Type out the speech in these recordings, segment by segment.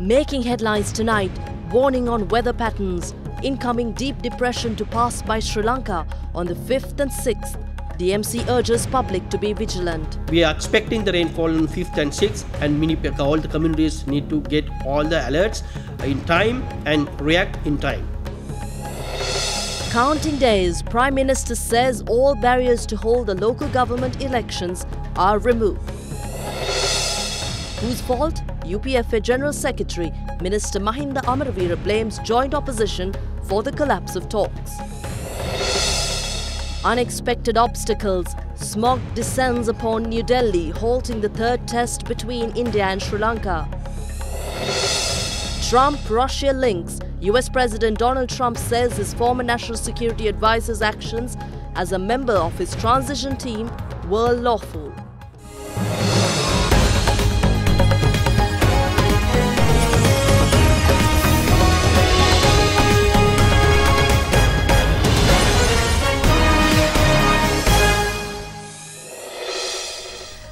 Making headlines tonight, warning on weather patterns, incoming deep depression to pass by Sri Lanka on the 5th and 6th. DMC urges public to be vigilant. We are expecting the rainfall on 5th and 6th, and all the communities need to get all the alerts in time and react in time. Counting days, Prime Minister says all barriers to hold the local government elections are removed. Whose fault? UPFA General Secretary Minister Mahinda Amaraveera blames joint opposition for the collapse of talks. Unexpected obstacles. Smog descends upon New Delhi, halting the third test between India and Sri Lanka. Trump-Russia links. US President Donald Trump says his former national security advisor's actions as a member of his transition team were lawful.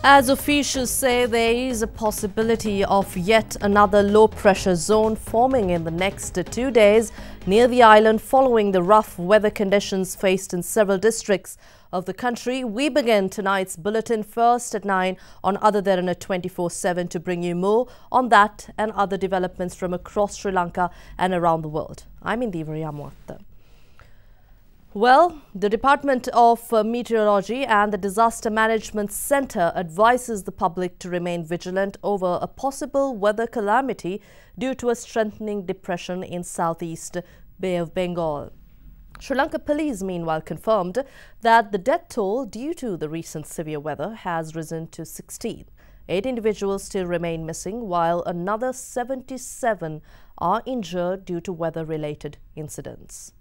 As officials say, there is a possibility of yet another low-pressure zone forming in the next 2 days near the island following the rough weather conditions faced in several districts of the country. We begin tonight's bulletin first at 9 on Other Derana 24/7 to bring you more on that and other developments from across Sri Lanka and around the world. I'm Indivari Amwatta. Well, the Department of Meteorology and the Disaster Management Centre advises the public to remain vigilant over a possible weather calamity due to a strengthening depression in southeast Bay of Bengal. Sri Lanka police meanwhile confirmed that the death toll due to the recent severe weather has risen to 16. 8 individuals still remain missing, while another 77 are injured due to weather-related incidents.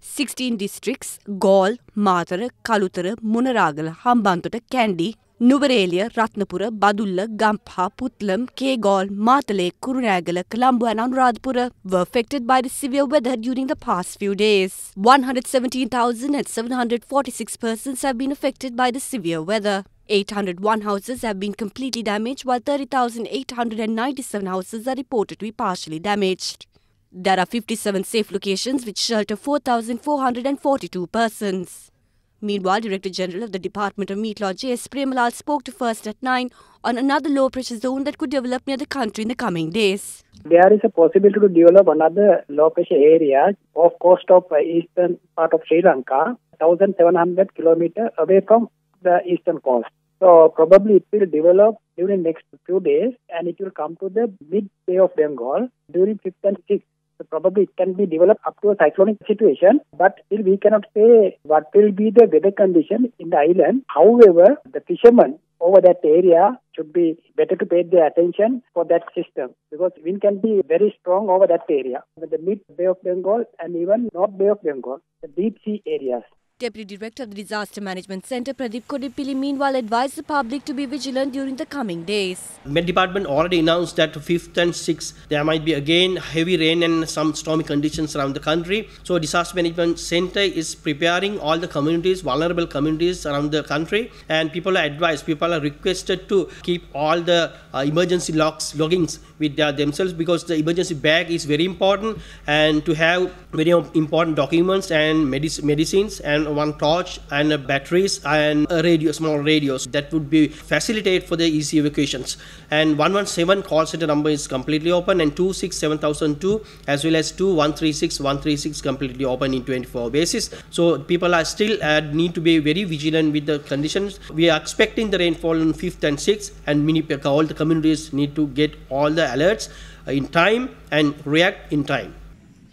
16 districts, Gaul, Matara, Kalutara, Munaragala, Hambantota, Kandy, Nuvareliya, Ratnapura, Badulla, Gampha, Putlam, Kegaul, Matale, Kurunagala, Colombo and Anuradhapura were affected by the severe weather during the past few days. 117,746 persons have been affected by the severe weather. 801 houses have been completely damaged, while 30,897 houses are reported to be partially damaged. There are 57 safe locations which shelter 4,442 persons. Meanwhile, Director General of the Department of Meteorology S. Premalal spoke to First at 9 on another low-pressure zone that could develop near the country in the coming days. There is a possibility to develop another low-pressure area off coast of eastern part of Sri Lanka, 1,700 kilometers away from the eastern coast. So probably it will develop during next few days and it will come to the mid-Bay of Bengal during 5th and 6th. So probably it can be developed up to a cyclonic situation, but still we cannot say what will be the weather condition in the island. However, the fishermen over that area should be better to pay their attention for that system because wind can be very strong over that area. The mid-Bay of Bengal and even North Bay of Bengal, the deep sea areas. Deputy Director of the Disaster Management Centre Pradeep Kodipilli meanwhile advised the public to be vigilant during the coming days. Met Department already announced that 5th and 6th there might be again heavy rain and some stormy conditions around the country. So Disaster Management Centre is preparing all the communities, vulnerable communities around the country, and people are advised, people are requested to keep all the emergency loggings with themselves because the emergency bag is very important, and to have very important documents and medicines and one torch and batteries and a radio, small radios that would be facilitate for the easy evacuations. And 117 call center number is completely open, and 267,002 as well as 136 completely open in 24 basis. So people are still need to be very vigilant with the conditions. We are expecting the rainfall on 5th and 6th, and all the communities need to get all the alerts in time and react in time.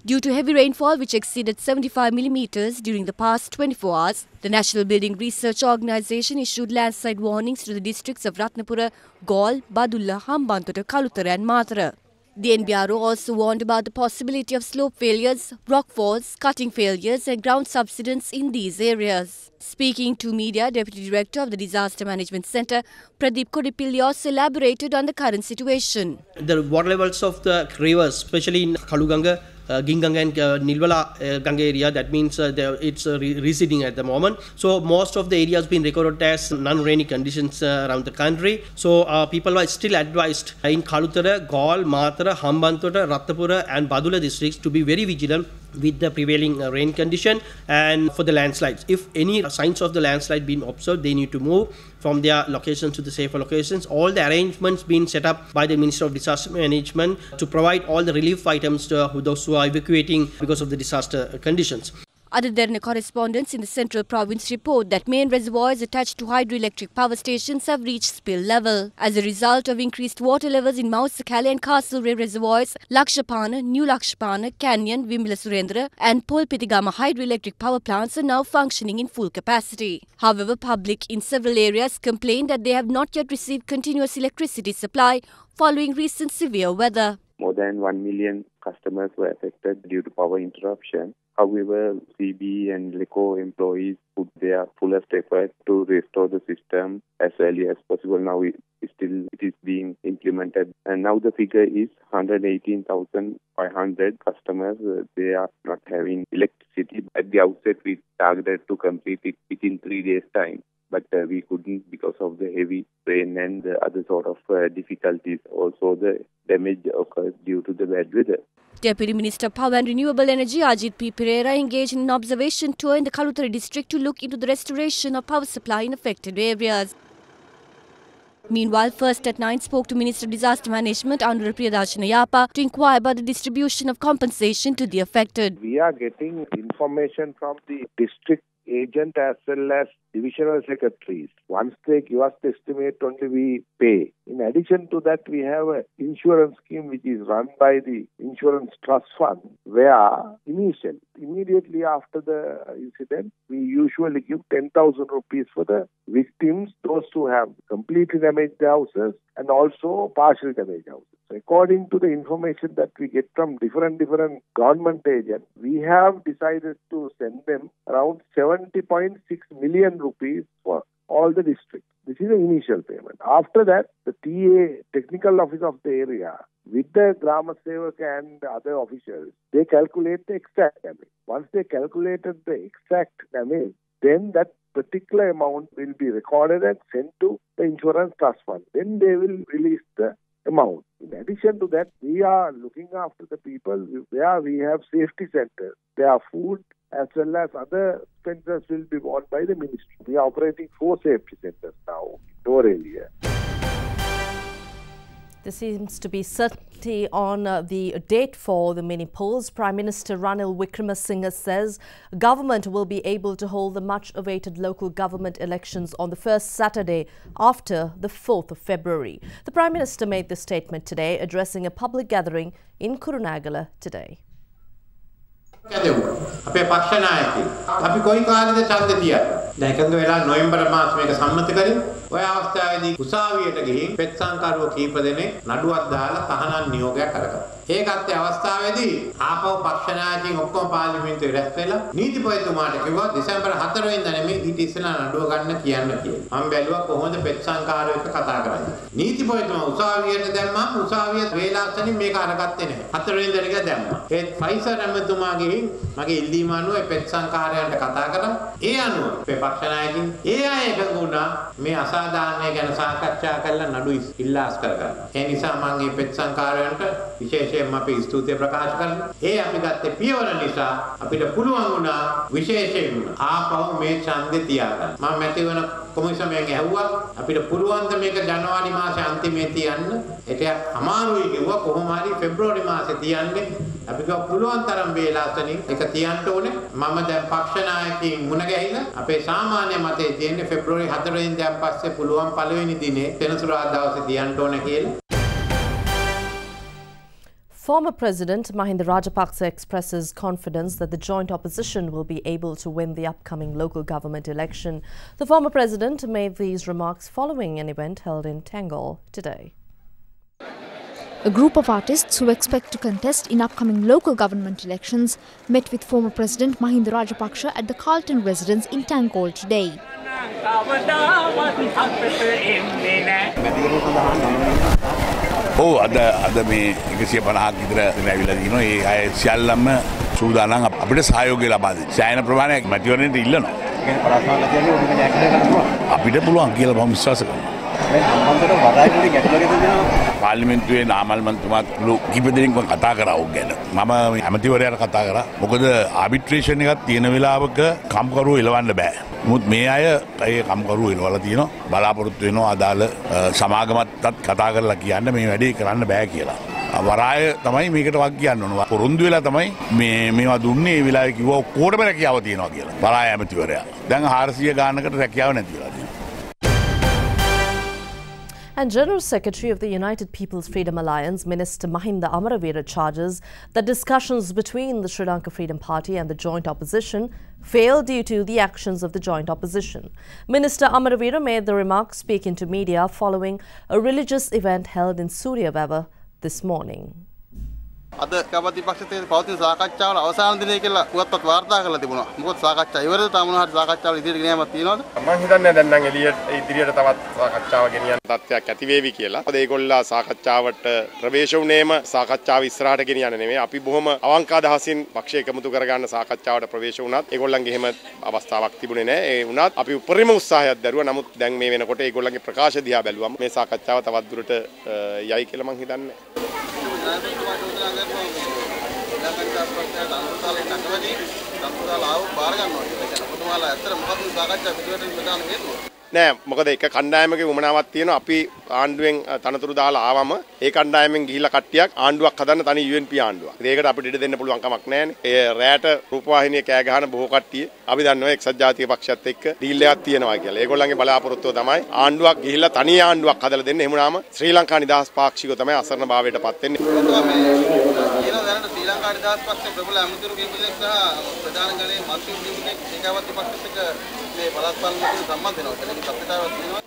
Due to heavy rainfall which exceeded 75 millimeters during the past 24 hours, the National Building Research Organisation issued landslide warnings to the districts of Ratnapura, Gaul, Badulla, Hambantota, Kalutara and Matara. The NBRO also warned about the possibility of slope failures, rock falls, cutting failures and ground subsidence in these areas. Speaking to media, Deputy Director of the Disaster Management Centre, Pradeep Kodipilli also elaborated on the current situation. The water levels of the rivers, especially in Kaluganga, Ginganga and Nilwala Ganga area. That means it's receding at the moment. So most of the area has been recorded as non-rainy conditions around the country. So people are still advised in Kalutara, Gaul, Matara, Hambantota, Ratnapura and Badula districts to be very vigilant with the prevailing rain condition and for the landslides. If any signs of the landslide being observed, they need to move from their locations to the safer locations. All the arrangements being set up by the Minister of Disaster Management to provide all the relief items to those who are evacuating because of the disaster conditions. Other Derana correspondents in the central province report that main reservoirs attached to hydroelectric power stations have reached spill level. As a result of increased water levels in Mount Sakala and Castlereagh reservoirs, Lakshapana, New Lakshapana, Canyon, Wimala Surendra and Polpitigama hydroelectric power plants are now functioning in full capacity. However, public in several areas complained that they have not yet received continuous electricity supply following recent severe weather. More than 1 million customers were affected due to power interruption. However, CB and LECO employees put their fullest effort to restore the system as early as possible. Now it is being implemented. And now the figure is 118,500 customers. They are not having electricity. At the outset, we targeted to complete it within 3 days' time. But we couldn't because of the heavy rain and the other sort of difficulties. Also, the damage occurs due to the bad weather. Deputy Minister of Power and Renewable Energy Ajit P. Pereira engaged in an observation tour in the Kalutara district to look into the restoration of power supply in affected areas. Meanwhile, First at 9 spoke to Minister of Disaster Management Anura Priyadashana Yapa to inquire about the distribution of compensation to the affected. We are getting information from the district agent as well as divisional secretaries. Once they give us the estimate, only we pay. In addition to that, we have an insurance scheme which is run by the Insurance Trust Fund, where immediately after the incident, we usually give 10,000 rupees for the victims, those who have completely damaged houses and also partially damaged houses. So according to the information that we get from different government agents, we have decided to send them around 70.6 million rupees for all the districts. This is the initial payment. After that, the TA, technical office of the area, with the Grama Sevak and other officials, they calculate the exact damage. Once they calculated the exact damage, then that particular amount will be recorded and sent to the Insurance Trust Fund. Then they will release the amount. In addition to that, we are looking after the people where we have safety centers. Their food as well as other expenses will be borne by the ministry. We are operating 4 safety centers now in our area. There seems to be certainty on the date for the mini polls. Prime Minister Ranil Wickremesinghe says government will be able to hold the much-awaited local government elections on the first Saturday after the 4th of February. The Prime Minister made this statement today, addressing a public gathering in Kurunagala today. අපේ පක්ෂ නායකයෝ අපි කොයි කාලෙද ඡන්ද තියන්නේ දැන් එකඟ වෙලා නොවැම්බර් මාස මේක සම්මත කරේ ඔය අවස්ථාවේදී උසාවියට ගිහින් පෙත්සංකරුවෝ කීප දෙනෙක් නඩුවක් දාලා තහනම් නියෝගයක් කරගත්තා. ඒකත් ඒ අවස්ථාවේදී ආපහු පක්ෂ නායකයන් ඔක්කොම පාර්ලිමේන්තුවේ රැස් වෙලා නීතිපතිතුමාට කිව්වා දෙසැම්බර් 4 වෙනිදා නෙමෙයි ඊට ඉස්සෙල්ලා නඩුව ගන්න කියන්න කියලා. මම බැලුවා කොහොමද පෙත්සංකරුවෝ එක්ක කතා කරන්නේ. නීතිපතිතුමා උසාවියට දැම්මම උසාවිය වේලාසනින් මේක අරගත්තේ නැහැ. 4 වෙනිදා එක දැම්මා. ඒ ෆයිසර් ඇමතුමාගේ මගේ ඉල්ලීම අනුව පෙත්සංකාරයන්ට කතා කරා. ඒ අනුව අපේ පක්ෂ නායකින් ඒ අය එකඟ වුණා මේ අසාධාරණය ගැන සාකච්ඡා කරලා නඩු ඉල්ලාස් කරගන්න. ඒ නිසා මම මේ පෙත්සංකාරයන්ට විශේෂයෙන්ම අපි ස්තුතිය ප්‍රකාශ කරනවා. ඒ අපි ගත්තේ පියවර නිසා අපිට පුළුවන් වුණා විශේෂයෙන්ම ආපහු මේ ඡන්දේ තියාගන්න. මම මැති වෙන කොමිසමෙන් ඇහුවා අපිට පුළුවන් ද මේක ජනවාරි මාසේ අන්තිමේ තියන්න. ඒක අමාරුයි කිව්වා කොහොම හරි පෙබ්‍රවාරි මාසේ තියන්නේ. අපි ගාව පුළුවන් තරම් වේලාසනින් ඒක තියන්න ඕනේ. මම දැන් පක්ෂ නායකයින් මුණ ගැහිලා අපේ සාමාන්‍ය මතය තියෙන්නේ පෙබ්‍රවාරි 4 වෙනිදාන් පස්සේ පුළුවන් පළවෙනි දිනේ සෙනසුරාදා දවසේ තියන්න ඕනේ කියලා. Former President Mahinda Rajapaksa expresses confidence that the joint opposition will be able to win the upcoming local government election. The former president made these remarks following an event held in Tangol today. A group of artists who expect to contest in upcoming local government elections met with former President Mahinda Rajapaksa at the Carlton residence in Tangol today. ඔව් අද මේ 150ක් විතර ඇවිල්ලා තිනවා. ඒ අය සියල්ලම සූදානම් අපිට සහයෝගය ලබා දෙන්න. සෑහෙන ප්‍රමාණයක් මැතිවරණයට ඉල්ලනවා. අපිට පුළුවන් කියලා මම විශ්වාස කරනවා. පාර්ලිමේන්තුවේ නාමල් මන්ත්‍රීතුමාත් කිප දෙනෙක් මම කතා කරා ඕක ගැන. මම ඇමතිවරයාට කතා කරා. මොකද ආබිට්‍රේෂන් එකක් තියෙන වෙලාවක කම්කරුවෝ එලවන්න බෑ. මුත් මේ අය ඒ කම්කරුවෝ එලවලා තියෙනවා. බලාපොරොත්තු වෙනවා අදාළ සමාගමත්තත් කතා කරලා කියන්න මේ වැඩේ කරන්න බෑ කියලා. වරාය තමයි මේකට වක් කියන්න ඕන. පොරොන්දු වෙලා තමයි මේවා දුන්නේ. ඒ වෙලාවේ කිව්වා ඔක්කොටම රැකියාව තියෙනවා කියලා. වරාය ඇමතිවරයා. දැන් 400 ගානකට රැකියාව නැති වෙලා තියෙනවා. And General Secretary of the United People's Freedom Alliance, Minister Mahinda Amaraveera, charges that discussions between the Sri Lanka Freedom Party and the joint opposition failed due to the actions of the joint opposition. Minister Amaraveera made the remarks speaking to media following a religious event held in Suryaweva this morning. අද කවදි පක්ෂයේ පවතින සාකච්ඡාවල අවසාන දිනය කියලා පුවත්පත් වාර්තා කරලා තිබුණා. මොකද සාකච්ඡා ඉවරද තාම මොනවාරි සාකච්ඡාවල ඉදිරියට ගෙනියමක් තියෙනවද? මම හිතන්නේ දැන් නම් ඉදිරියට තවත් සාකච්ඡාව ගෙනියන්න තත්ත්වයක් ඇති වේවි කියලා. මොකද ඒගොල්ලා සාකච්ඡාවට ප්‍රවේශ වුණේම සාකච්ඡාව ඉස්සරහට ගෙනියන්න නෙමෙයි. අපි බොහොම අවංක අදහසින් පක්ෂ එකමුතු කරගන්න සාකච්ඡාවට ප්‍රවේශ වුණත් ඒගොල්ලන්ගේ එහෙම අවස්ථාවක් තිබුණේ නැහැ. ඒ වුණත් අපි උපරිම උත්සාහයක් දරුවා. නමුත් දැන් මේ වෙනකොට ඒගොල්ලන්ගේ ප්‍රකාශ දිහා බැලුවම මේ සාකච්ඡාව තවත් දුරට යයි කියලා මම හිතන්නේ. නෑ මොකද එක කණ්ඩායමක වුමනාවක් තියෙනවා අපි ආණ්ඩුවෙන් තනතුරු දාලා ආවම ඒ කණ්ඩායමෙන් ගිහිල්ලා කට්ටියක් ආණ්ඩුවක් හදන්න තනි UNP ආණ්ඩුවක්. ඒකට අපිට ඉඩ දෙන්න පුළුවන් කමක් නෑනේ. ඒ රැයට රූපවාහිනිය කෑ ගහන බොහෝ කට්ටිය අපි දන්නවා එක්සත් ජාතික පක්ෂයත් එක්ක ඩීල් එකක් තියෙනවා කියලා. ඒගොල්ලන්ගේ බලාපොරොත්තුව තමයි ආණ්ඩුවක් ගිහිල්ලා තනි ආණ්ඩුවක් හදලා දෙන්න. එහෙම වුණාම ශ්‍රී ලංකා නිදහස් පාක්ෂිකව තමයි අසරණ භාවයටපත් වෙන්නේ. ශ්‍රී ලංකා නිදහස් පක්ෂයේ ප්‍රබල අමුතුරු කීපයක් සහ ප්‍රධාන ගණයේ මන්ත්‍රී කීපයක් ඒකාවත්ති පක්ෂයක මේ බලස්පාලන සම්බන්ධ වෙනවා.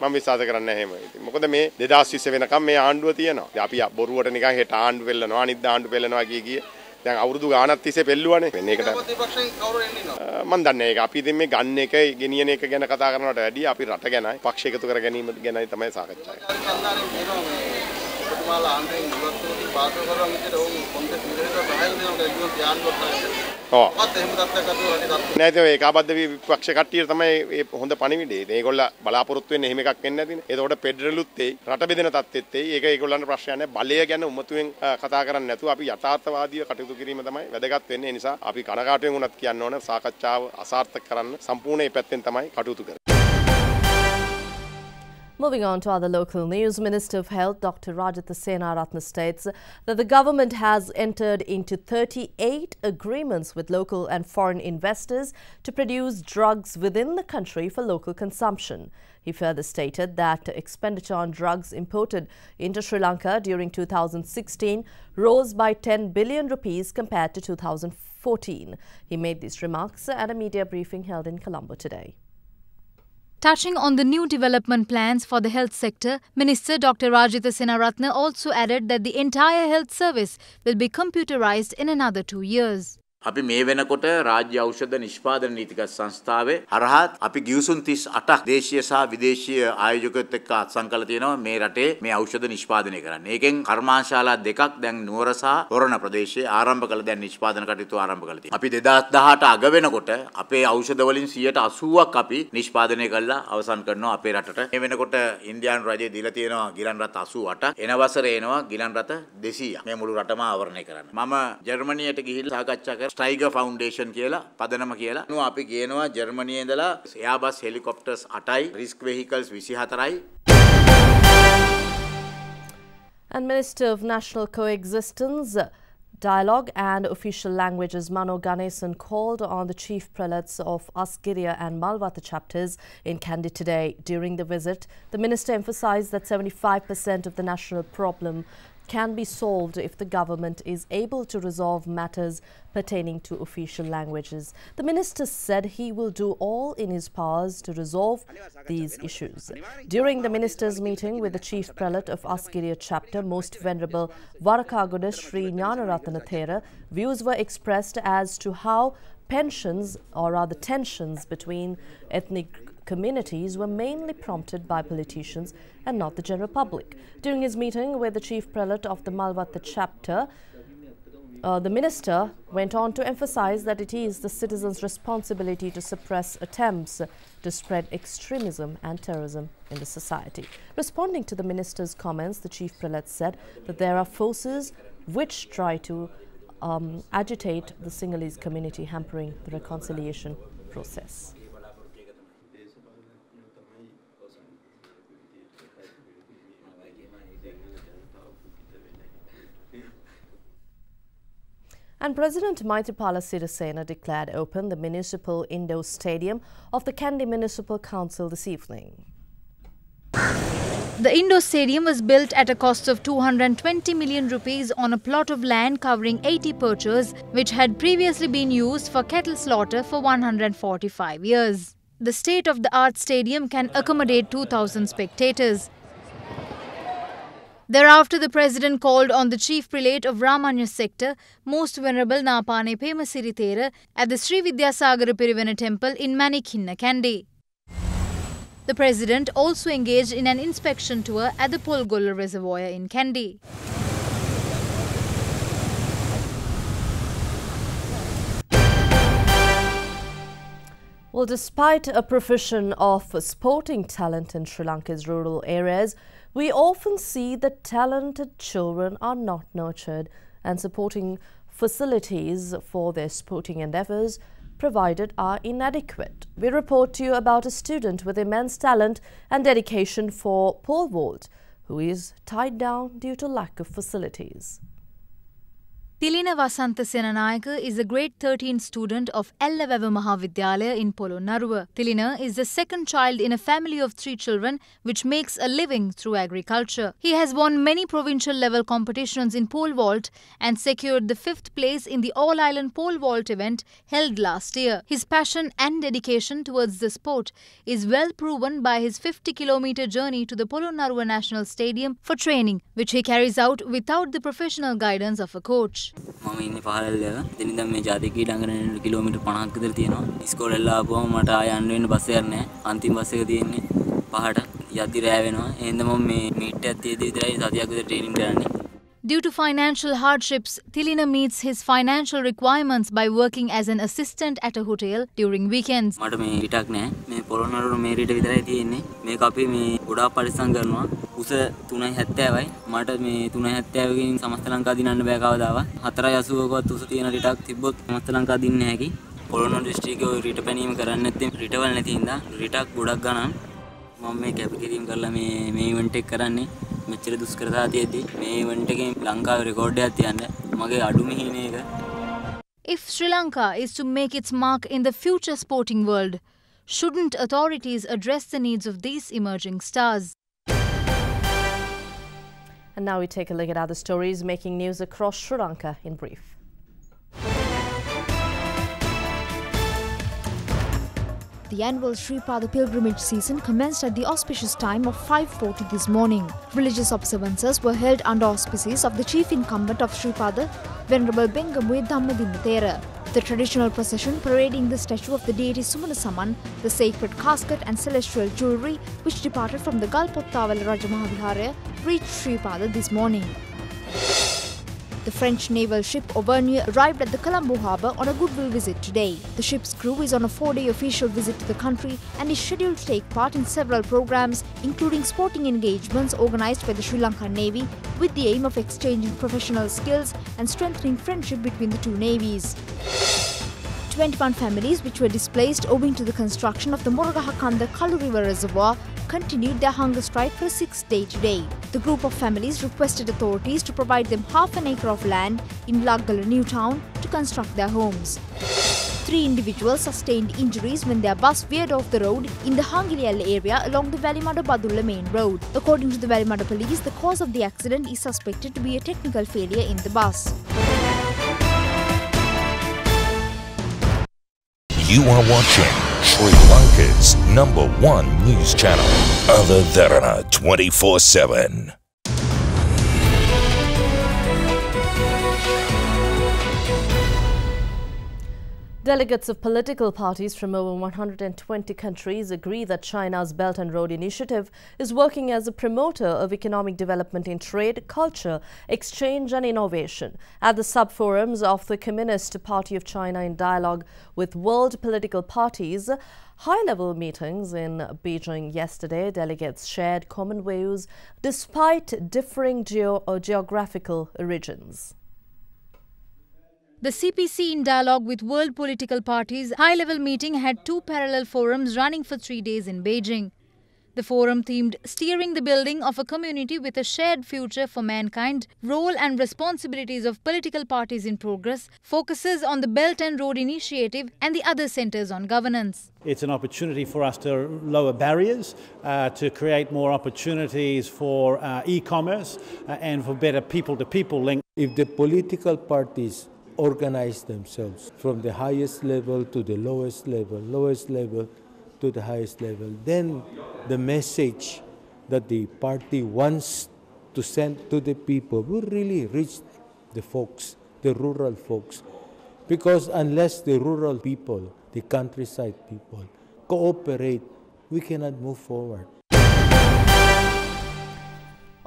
මම විශ්වාස කරන්නේ නැහැ එහෙම. මොකද මේ 2020 වෙනකම් මේ ආණ්ඩුව තියෙනවා. අපි බොරුවට නිකන් හෙට ආණ්ඩු වෙල්ලනවා අනිත් ආණ්ඩු වෙල්ලනවා කිය දැන් අවුරුදු ගාණක් තිස්සේ පෙල්ලුවානේ. මේකට මම දන්නේ ඒක අපි ඉතින් මේ ගන්න එක ගෙනියන එක ගැන කතා කරනවට වැඩිය අපි රට ගැනයි පක්ෂ එකතු කර ගැනීම ගැනයි තමයි සාකච්ඡා නේද ඒකාබද්ධ විපක්ෂ කට්ටිය තමයි මේ හොඳ පණිවිඩේ. මේගොල්ලෝ බලාපොරොත්තු වෙන්නේ එහෙම එකක් වෙන්නේ නැතිනේ. ඒතකොට පෙඩරලුත් එයි රට බෙදෙන තත්ත්වෙත් එයි. ඒක ඒගොල්ලන්ට ප්‍රශ්නයක් නැහැ. බලය ගැන උමතුවෙන් කතා කරන්නේ නැතුව අපි යථාර්ථවාදීව කටයුතු කිරීම තමයි වැදගත් වෙන්නේ. ඒ නිසා අපි කනකාටුවෙන් උනත් කියන්න ඕන සාකච්ඡාව අසාර්ථක කරන්න සම්පූර්ණ මේ පැත්තෙන් තමයි කටයුතු කරන්නේ. Moving on to other local news, Minister of Health Dr. Rajitha Senaratne states that the government has entered into 38 agreements with local and foreign investors to produce drugs within the country for local consumption. He further stated that expenditure on drugs imported into Sri Lanka during 2016 rose by 10 billion rupees compared to 2014. He made these remarks at a media briefing held in Colombo today. Touching on the new development plans for the health sector, Minister Dr. Rajitha Senaratne also added that the entire health service will be computerized in another 2 years. අපි මේ වෙනකොට රාජ්‍ය ඖෂධ නිෂ්පාදන නීතිගත සංස්ථාවේ හරහා අපි ගිවිසුම් 38ක් දේශීය සහ විදේශීය ආයෝජකයොත් එක්ක අත්සන් කරලා තියෙනවා මේ රටේ මේ ඖෂධ නිෂ්පාදනය කරන්න. ඒකෙන් කර්මාන්තශාලා දෙකක් දැන් නුවර සහ තොරණ ප්‍රදේශයේ ආරම්භ කළ දැන් නිෂ්පාදන කටයුතු ආරම්භ කරලා තියෙනවා. අපි 2018 අග වෙනකොට අපේ ඖෂධ වලින් 80%ක් අපි නිෂ්පාදනය කළා අවසන් කරනවා අපේ රටට. මේ වෙනකොට ඉන්දියානු රජය දීලා තියෙනවා ගිලන් රථ 88ක්. එන වසරේ එනවා ගිලන් රථ 200ක්. මේ මුළු රටම ආවරණය කරන්න. මම ජර්මනියට ගිහිල්ලා සාකච්ඡා කරා Tiger Foundation කියලා පදනම කියලා. අපි ගේනවා ජර්මනියේ ඉඳලා Airbus helicopters 8යි, risk vehicles 24යි. And Minister of National Coexistence, Dialogue and Official Languages Mano Ganesan called on the chief prelates of Asgiriya and Malwata chapters in Kandy today. During the visit, the minister emphasized that 75% of the national problem can be solved if the government is able to resolve matters pertaining to official languages. The minister said he will do all in his powers to resolve these issues. During the minister's meeting with the chief prelate of Asgiriya chapter, Most Venerable Varakagoda Sri Jnanaratana Thera, views were expressed as to how pensions, or rather tensions between ethnic communities were mainly prompted by politicians and not the general public. During his meeting with the chief prelate of the Malvatta chapter, the minister went on to emphasize that it is the citizens' responsibility to suppress attempts to spread extremism and terrorism in the society. Responding to the minister's comments, the chief prelate said that there are forces which try to agitate the Sinhalese community, hampering the reconciliation process. And President Maithripala Sirisena declared open the municipal indoor stadium of the Kandy Municipal Council this evening. The indoor stadium was built at a cost of 220 million rupees on a plot of land covering 80 perches, which had previously been used for cattle slaughter for 145 years. The state-of-the-art stadium can accommodate 2,000 spectators. Thereafter, the President called on the Chief Prelate of Ramanya sector, Most Venerable Napane Pemasirithera, at the Sri Vidyasagara Pirivena Temple in Manikhinna, Kandy. The President also engaged in an inspection tour at the Polgolla Reservoir in Kandy. Well, despite a profusion of sporting talent in Sri Lanka's rural areas, we often see that talented children are not nurtured and supporting facilities for their sporting endeavours provided are inadequate. We report to you about a student with immense talent and dedication for pole vault who is tied down due to lack of facilities. Tilina Vasantha Senanayaka is a grade 13 student of Ellawava Mahavidyalaya in Polonnaruwa. Tilina is the second child in a family of 3 children which makes a living through agriculture. He has won many provincial level competitions in pole vault and secured the 5th place in the All-Island Pole Vault event held last year. His passion and dedication towards the sport is well proven by his 50-kilometer journey to the Polonnaruwa National Stadium for training, which he carries out without the professional guidance of a coach. මම ඉන්නේ පහළල්ලව. ඉතින් දැන් මේ ජාතික ළඟන kilometre 50ක් විතර තියෙනවා. ඉස්කෝලේ එල්ල ආපුවම මට ආය යන්න වෙන බස් එකක් නැහැ. අන්තිම බස් එක තියෙන්නේ 5ට. යද්දි රෑ වෙනවා. එහෙනම් මම මේ මීට් එකක් තියදී විතරයි සතියක් විතර ට්‍රේනින් කරන්නේ. Due to financial hardships, Tilina meets his financial requirements by working as an assistant at a hotel during weekends. මට මේ රිටක් නැහැ. මේ පොළොන්නරුව මේ රිට විතරයි තියෙන්නේ. මේක අපි මේ ගොඩාක් පරිස්සම් කරනවා. උස 370යි. මට මේ 370 කින් සමස්ත ලංකාව දිනන්න බෑ කවදාවත්. 480කවත් උස තියෙන රිටක් තිබ්බොත් සමස්ත ලංකාව දින්න හැකි. පොළොන්නරුව දිස්ත්‍රික්කයේ ওই රිට පැනීම කරන්නේ නැත්නම් රිටවල නැති හින්දා රිටක් ගොඩක් ගණන් මම මේ කැපකිරීම කරලා මේ ඉවෙන්ට් එක කරන්නේ. මෙච්චර දුෂ්කරතා තියෙද්දි මේ ඉවෙන්ට් එකේ ලංකාවේ රෙකෝඩ් එකක් තියන්න මගේ අඩුම හීනේ එක. If Sri Lanka is to make its mark in the future sporting world, shouldn't authorities address the needs of these emerging stars? And now we take a look at other stories making news across Sri Lanka in brief. The annual Sri Pada pilgrimage season commenced at the auspicious time of 5:40 this morning. Religious observances were held under auspices of the chief incumbent of Sri Pada, Venerable Bengamwe Dhammadinna Thera. The traditional procession parading the statue of the deity Sumana Saman, the sacred casket and celestial jewellery which departed from the Galpottawala Rajamahaviharaya reached Sri Pada this morning. The French naval ship Auvergne arrived at the Colombo harbour on a goodwill visit today. The ship's crew is on a 4-day official visit to the country and is scheduled to take part in several programs, including sporting engagements organised by the Sri Lankan Navy with the aim of exchanging professional skills and strengthening friendship between the two navies. 21 families which were displaced owing to the construction of the Moragahakanda Kalu River Reservoir continued their hunger strike for a 6th day today. The group of families requested authorities to provide them half an acre of land in Laggala New Town to construct their homes. 3 individuals sustained injuries when their bus veered off the road in the Hangilialla area along the Valimada-Badulla main road. According to the Valimada police, the cause of the accident is suspected to be a technical failure in the bus. You are watching Sri Lanka's #1 news channel, Derana 24/7. Delegates of political parties from over 120 countries agree that China's Belt and Road Initiative is working as a promoter of economic development in trade, culture, exchange and innovation. At the sub-forums of the Communist Party of China in dialogue with world political parties, high-level meetings in Beijing yesterday, delegates shared common views despite differing geographical origins. The CPC in dialogue with world political parties high-level meeting had two parallel forums running for 3 days in Beijing. The forum themed Steering the Building of a Community with a Shared Future for Mankind, Role and Responsibilities of Political Parties in Progress, focuses on the Belt and Road Initiative and the other centers on governance. It's an opportunity for us to lower barriers, to create more opportunities for e-commerce and for better people-to-people link. If the political parties organize themselves from the highest level to the lowest level to the highest level, then the message that the party wants to send to the people will really reach the folks, the rural folks. Because unless the rural people, the countryside people, cooperate, we cannot move forward.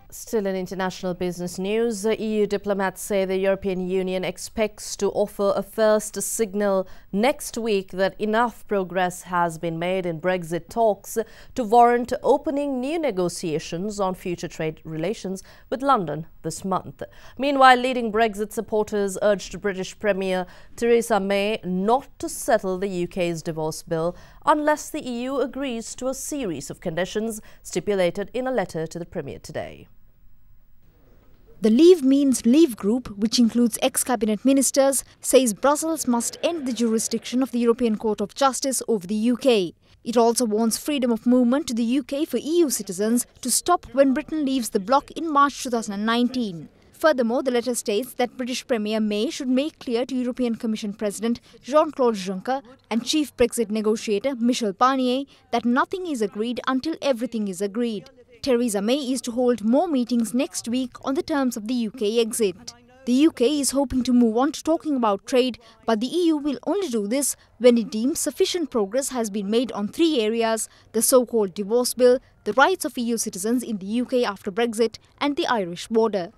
Still in international business news, EU diplomats say the European Union expects to offer a first signal next week that enough progress has been made in Brexit talks to warrant opening new negotiations on future trade relations with London this month. Meanwhile, leading Brexit supporters urged British Premier Theresa May not to settle the UK's divorce bill unless the EU agrees to a series of conditions stipulated in a letter to the Premier today. The Leave Means Leave group, which includes ex-cabinet ministers, says Brussels must end the jurisdiction of the European Court of Justice over the UK. It also wants freedom of movement to the UK for EU citizens to stop when Britain leaves the bloc in March 2019. Furthermore, the letter states that British Premier May should make clear to European Commission President Jean-Claude Juncker and Chief Brexit negotiator Michel Barnier that nothing is agreed until everything is agreed. Theresa May is to hold more meetings next week on the terms of the UK exit. The UK is hoping to move on to talking about trade, but the EU will only do this when it deems sufficient progress has been made on 3 areas: the so-called divorce bill, the rights of EU citizens in the UK after Brexit, and the Irish border.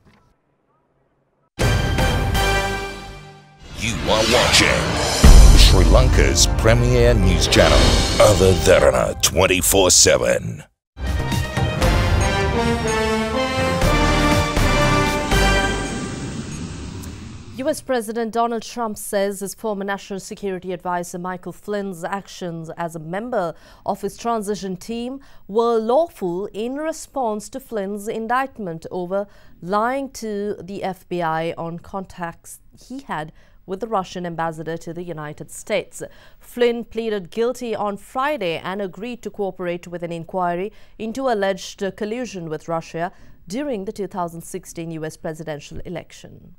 You are watching Sri Lanka's premier news channel, Other Derana 24/7. US President Donald Trump says his former National Security Advisor Michael Flynn's actions as a member of his transition team were lawful in response to Flynn's indictment over lying to the FBI on contacts he had with the Russian ambassador to the United States. Flynn pleaded guilty on Friday and agreed to cooperate with an inquiry into alleged collusion with Russia during the 2016 US presidential election.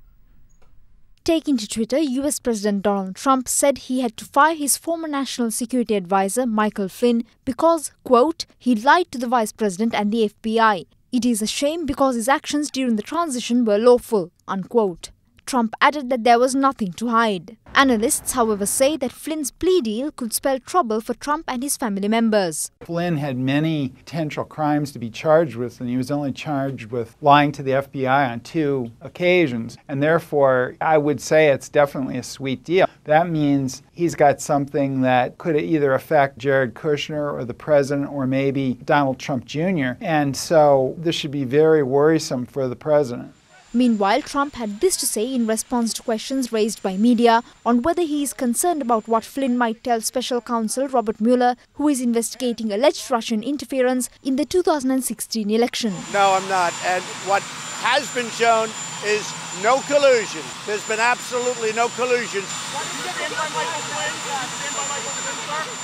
Taking to Twitter, US President Donald Trump said he had to fire his former National Security Advisor Michael Flynn because, quote, he lied to the Vice President and the FBI. It is a shame because his actions during the transition were lawful, unquote. Trump added that there was nothing to hide. Analysts, however, say that Flynn's plea deal could spell trouble for Trump and his family members. Flynn had many potential crimes to be charged with, and he was only charged with lying to the FBI on 2 occasions. And therefore, I would say it's definitely a sweet deal. That means he's got something that could either affect Jared Kushner or the president or maybe Donald Trump Jr. And so this should be very worrisome for the president. Meanwhile, Trump had this to say in response to questions raised by media on whether he is concerned about what Flynn might tell Special Counsel Robert Mueller, who is investigating alleged Russian interference in the 2016 election. No, I'm not. And what has been shown is no collusion. There's been absolutely no collusion.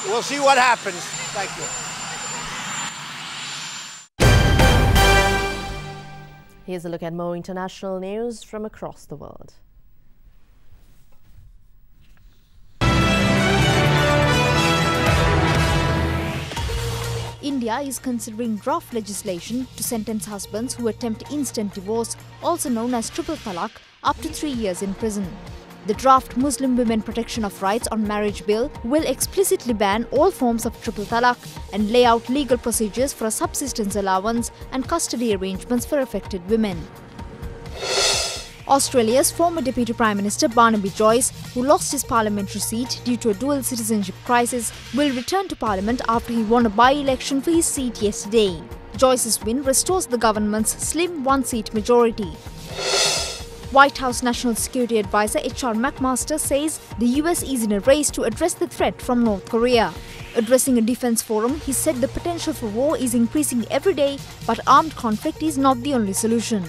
We'll see what happens. Thank you. Here's a look at more international news from across the world. India is considering draft legislation to sentence husbands who attempt instant divorce, also known as triple talaq, up to 3 years in prison. The draft Muslim Women Protection of Rights on Marriage Bill will explicitly ban all forms of triple talaq and lay out legal procedures for a subsistence allowance and custody arrangements for affected women. Australia's former Deputy Prime Minister Barnaby Joyce, who lost his parliamentary seat due to a dual citizenship crisis, will return to Parliament after he won a by-election for his seat yesterday. Joyce's win restores the government's slim one-seat majority. White House National Security Advisor H.R. McMaster says the US is in a race to address the threat from North Korea. Addressing a defense forum, he said the potential for war is increasing every day, but armed conflict is not the only solution.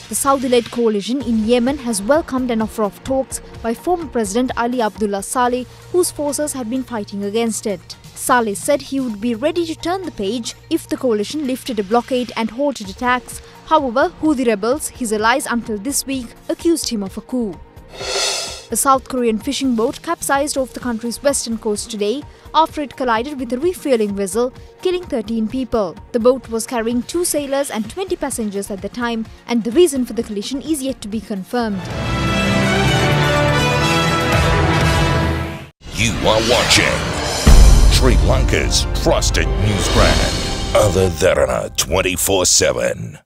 The Saudi-led coalition in Yemen has welcomed an offer of talks by former President Ali Abdullah Saleh, whose forces had been fighting against it. Saleh said he would be ready to turn the page if the coalition lifted a blockade and halted attacks. However, Houthi rebels, his allies until this week, accused him of a coup. The South Korean fishing boat capsized off the country's western coast today after it collided with a refueling vessel, killing 13 people. The boat was carrying 2 sailors and 20 passengers at the time, and the reason for the collision is yet to be confirmed. You are watching Sri Lanka's trusted news brand, Other Derana 24/7.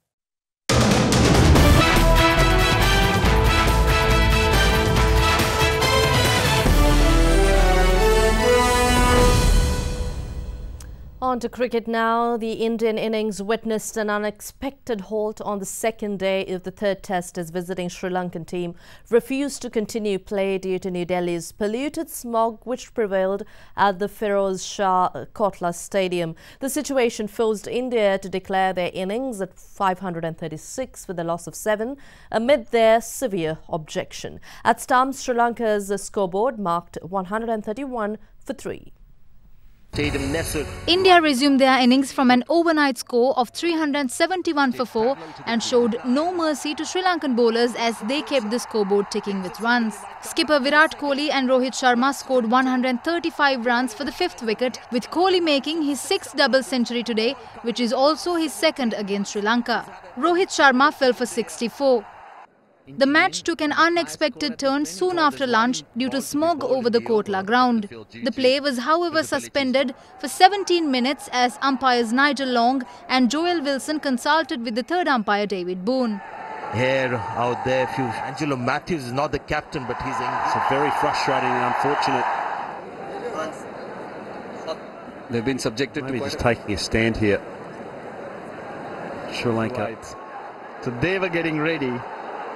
On to cricket now. The Indian innings witnessed an unexpected halt on the second day of the third test as visiting Sri Lankan team refused to continue play due to New Delhi's polluted smog which prevailed at the Feroz Shah Kotla Stadium. The situation forced India to declare their innings at 536 with a loss of 7 amid their severe objection. At stumps, Sri Lanka's scoreboard marked 131 for 3. India resumed their innings from an overnight score of 371 for 4 and showed no mercy to Sri Lankan bowlers as they kept the scoreboard ticking with runs. Skipper Virat Kohli and Rohit Sharma scored 135 runs for the 5th wicket, with Kohli making his 6th double century today, which is also his 2nd against Sri Lanka. Rohit Sharma fell for 64. The match took an unexpected turn soon after lunch due to smog over the Kotla ground. The play was however suspended for 17 minutes as umpires Nigel Long and Joel Wilson consulted with the third umpire David Boone. Here, out there, Angelo Matthews is not the captain, but he's in. It's very frustrating and unfortunate. They've been subjected to just taking a stand here. Sri Lanka. Right. So they were getting ready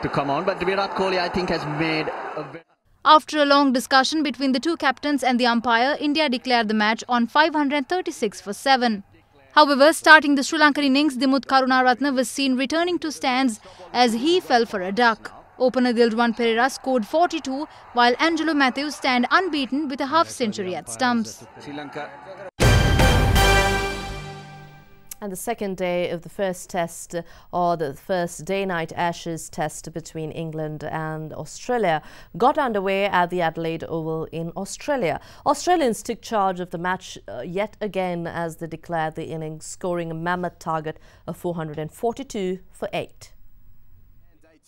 to come on, but Virat Kohli, I think, has made a very... After a long discussion between the two captains and the umpire, India declared the match on 536 for 7. However, starting the Sri Lankan innings, Dimuth Karunaratne was seen returning to stands as he fell for a duck. Opener Dilruwan Perera scored 42, while Angelo Matthews stand unbeaten with a half-century at stumps. And the second day of the first test, or the first day-night Ashes test between England and Australia, got underway at the Adelaide Oval in Australia. Australians took charge of the match yet again as they declared the innings, scoring a mammoth target of 442 for 8.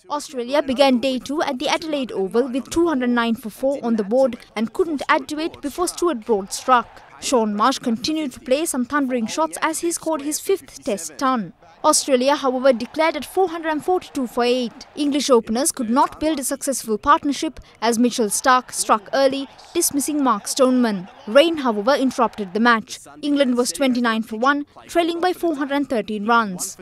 Australia began day 2 at the Adelaide Oval with 209 for 4 on the board and couldn't add to it before Stuart Broad struck. Shaun Marsh continued to play some thundering shots as he scored his 5th test ton. Australia, however, declared at 442 for 8. English openers could not build a successful partnership as Mitchell Starc struck early, dismissing Mark Stoneman. Rain, however, interrupted the match. England was 29 for 1, trailing by 413 runs.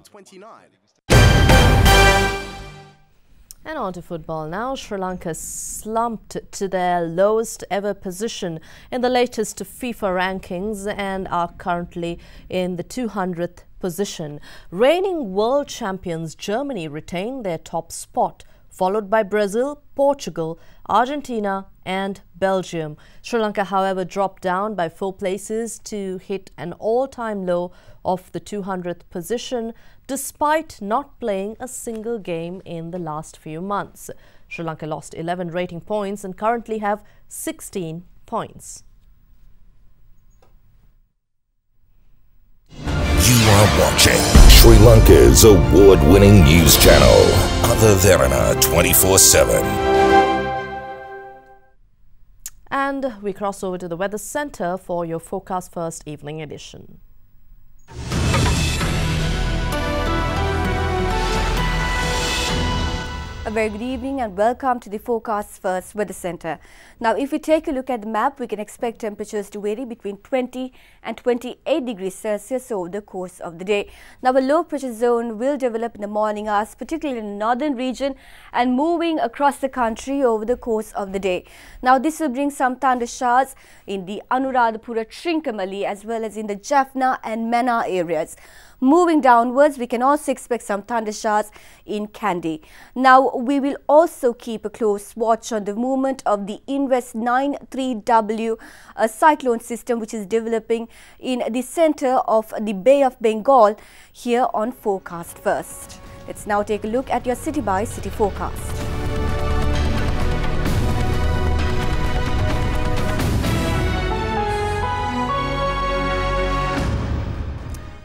And on to football now. Sri Lanka slumped to their lowest ever position in the latest FIFA rankings and are currently in the 200th position. Reigning world champions Germany retained their top spot, followed by Brazil, Portugal, Argentina and Belgium. Sri Lanka, however, dropped down by 4 places to hit an all-time low of the 200th position, despite not playing a single game in the last few months. Sri Lanka lost 11 rating points and currently have 16 points. You are watching Sri Lanka's award-winning news channel, Other Derana 24/7. And we cross over to the Weather Centre for your Forecast First evening edition. A very good evening and welcome to the Forecast First Weather Centre. Now, if we take a look at the map, we can expect temperatures to vary between 20 and 28 degrees Celsius over the course of the day. Now, a low pressure zone will develop in the morning hours, particularly in the northern region, and moving across the country over the course of the day. Now, this will bring some thunder showers in the Anuradhapura, Trincomalee, as well as in the Jaffna and Mena areas. Moving downwards, we can also expect some thunder showers in Kandy. Now, we will also keep a close watch on the movement of the Invest 93W, a cyclone system which is developing in the center of the Bay of Bengal here on Forecast First. Let's now take a look at your city by city forecast.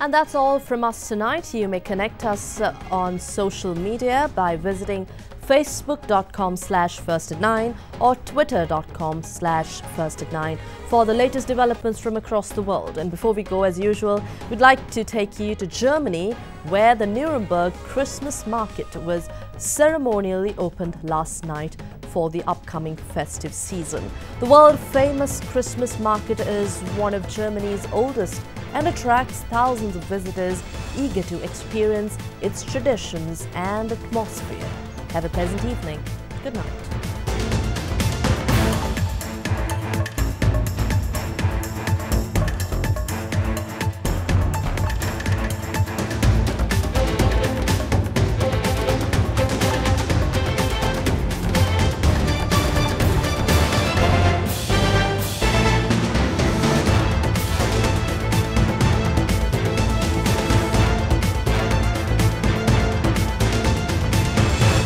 And that's all from us tonight. You may connect us on social media by visiting facebook.com/first@9 or twitter.com/first@9 for the latest developments from across the world. And before we go, as usual, we'd like to take you to Germany, where the Nuremberg Christmas market was ceremonially opened last night for the upcoming festive season. The world-famous Christmas market is one of Germany's oldest and attracts thousands of visitors eager to experience its traditions and atmosphere. Have a pleasant evening. Good night.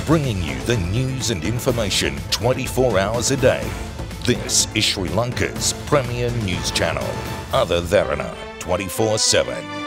Bringing you the news and information 24 hours a day. This is Sri Lanka's premier news channel, Other Derana 24/7.